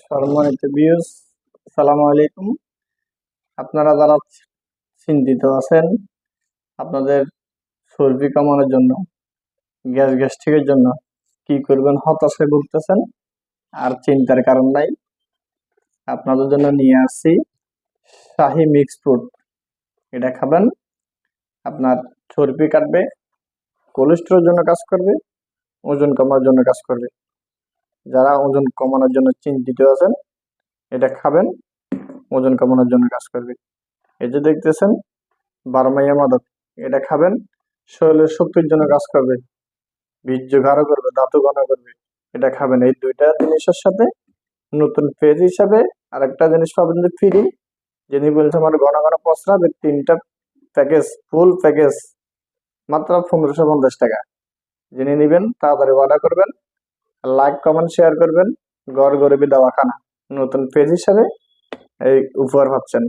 সম্মানিত ভিউয়ার্স, আসসালামু আলাইকুম। আপনারা যারা চিন্তিত আছেন আপনাদের চর্বি কমানোর জন্য, গ্যাস্ট্রিকের জন্য কি করবেন, হতাশায় ভুগতেছেন আর চিন্তার কারণ নাই, আপনাদের জন্য নিয়ে আসছি শাহি মিক্স ফ্রুট। এটা খাবেন, আপনার চর্বি কাটবে, কোলেস্টেরলের জন্য কাজ করবে, ওজন কমানোর জন্য কাজ করবে। যারা ওজন কমানোর জন্য চিন্তিত আছেন এটা খাবেন, ওজন কমানোর জন্য কাজ করবে। এই যে দেখতেছেন বারমাইয়া মাদক, এটা খাবেন, শরীরের শক্তির জন্য কাজ করবে, বীর্য গাঢ় করবে, দাঁত ঘন করবে। এটা খাবেন। এই দুইটা জিনিসের সাথে নতুন পেজ হিসাবে আরেকটা জিনিস পাবেন যে ফ্রি, যিনি বলছে আমার ঘন ঘন পসরাবে, 3টা প্যাকেজ, ফুল প্যাকেজ মাত্র 1550 টাকা। যিনি নিবেন তাড়াতাড়ি অর্ডার করবেন, লাইক কমেন্ট শেয়ার করবেন। ঘর গরিবী দাওয়াখানা নতুন পেজ হিসাবে এই উপহার পাচ্ছেন।